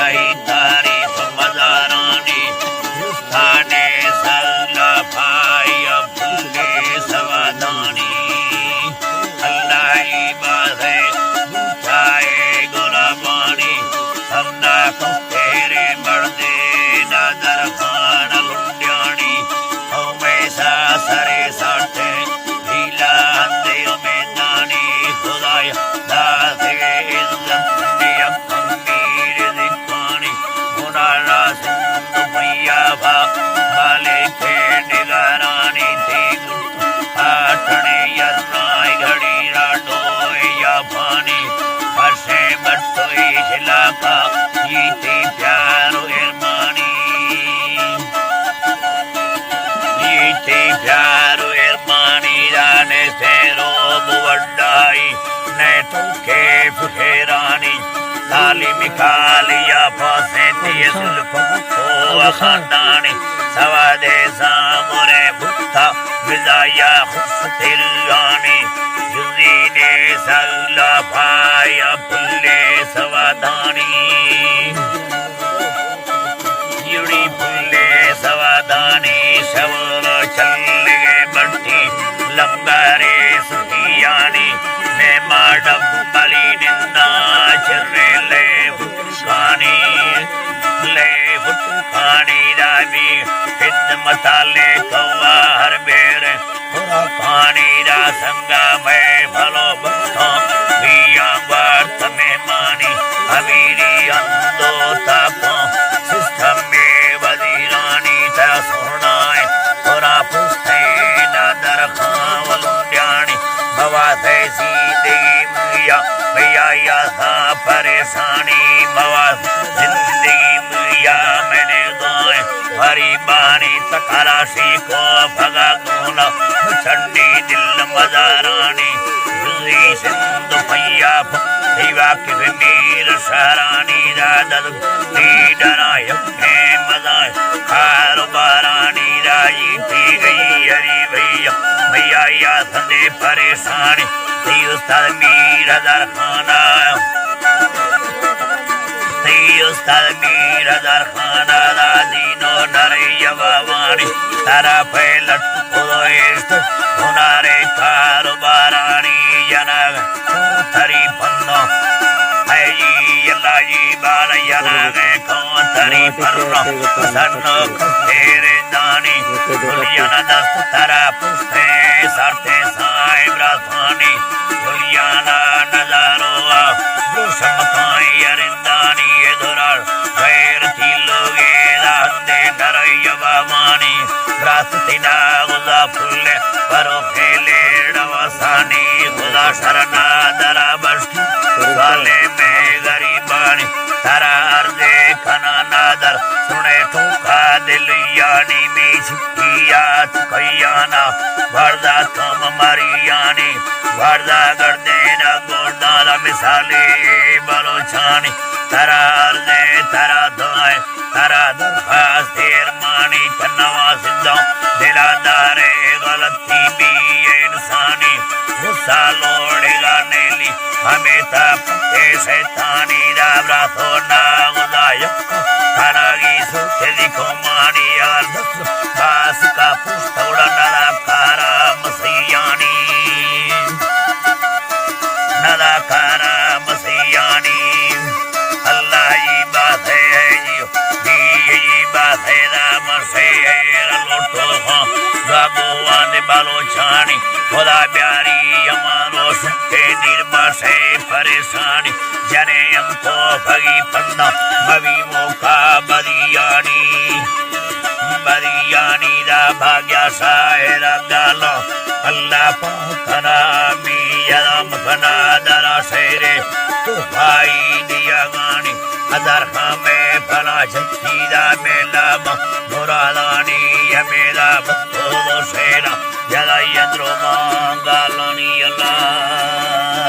आई तारी मजारानी थाने सल्ला भाई फुले सवादानी अल्लाह बाधे चाहे गुलाबानी अन्ना तेरे मर्दे नजर खान लुंडियानी हमेशा सरे साथे ढीला अंधे मैदानी खुदाया दासे इज्जत दिया अमीर दिखानी मुनारा सिंधु भैया भा वाले के निगरानी थी आठने यन्नाय घड़ी राडो या पानी हर्षे बट्टोई शिलाका ये थी प्यारो इरमानी ये थी प्यारो इरमानी जाने से रोब वड्डाई ने तो के फुखेरानी लाली मिखालिया फासे थी सुल्फ ओ खानदानी सवादे सामुरे भुत्ता विजाया खुस्तिरानी जुजीने सल्ला भाया फुल्ले सवादानी युड़ी फुल्ले सवादानी शवर चल्ले बट्टी लंगारे सुखियानी ने माडम बली निंदा चर्रे ले फुटकानी दाबी खिदमताले कौवा हर बेर पानी रा संगा में भलो बतो बिया वार्त में मानी अमीरी अंदो तापो सिस्टम में वजीरानी ता सोनाए थोड़ा पुस्ते ना दरखावल उड्यानी मवासे जिंदगी मिया भैया या था परेशानी मवास जिंदगी मिया मैंने गाए हरी बानी तकराशी को भगा गोला चंडी दिल मजारानी जुजी सिंधु भैया भैया के मीर शहरानी दादद डराय है मजाए कारोबारानी राई पी गई हरी भैया भैया या संदे परेशानी उस्ताद मीर हज़ार खाना उस्ताद मीर हज़ार खाना दादीनो नरैया बावानी तारा फैलट उदोइस्त हुनारे कारोबारानी जनग थरी पन्नो है यल्लाजी बाल यनागे थरी पन्नो सन्नो तेरे दानी दुनिया दस्त तारा पुस्ते सरते साए ब्राथानी दुनियाना नजारो गुशम काई अरिंदानी ये दुरार गैर थी लोगे दांदे नरैया बावानी ब्राथतिना गुजा फुल्ले परो खेले डवासानी गुजा शरणा दरा बस्ती साले में गरीबानी तारा अर्दे खना नादर सुने ठोका दिल यानी में छिकियात कयाना वर्दा तुम मरियानी वर्दा गर्देना गोरदाला मिसाले बलोचानी तारा अर्दे तारा दुआए तारा दरखास्त मानी तन्नवा सिद्धो दिलादारे गलती भी इंसानी गुस्सा लोड़ेगा नेली हमें तपते शैतानी दाबरा थोड़ा गुदायक खानागी सुखे दिखो मानी यार बास का पुस्तौड़ा नदाकारा मसीयानी नदाकारा मसीयानी अल्लाह ही बात है ये बात है राम से लोटो गागोवा ने बालो छानी खुदा प्यारी हमारो सुखे निर्मा से परेशानी जने हमको भगी पन्ना भवी मौका बदियानी दा भाग्या सायरा गालो अल्लाह पाखना मी यदम खना दरा शेरे तू भाई दिया गानी अदर हमें फला झकीदा मेला मुरादानी यमेला बतो शेरा यदा यद्रो मांगालानी अल्लाह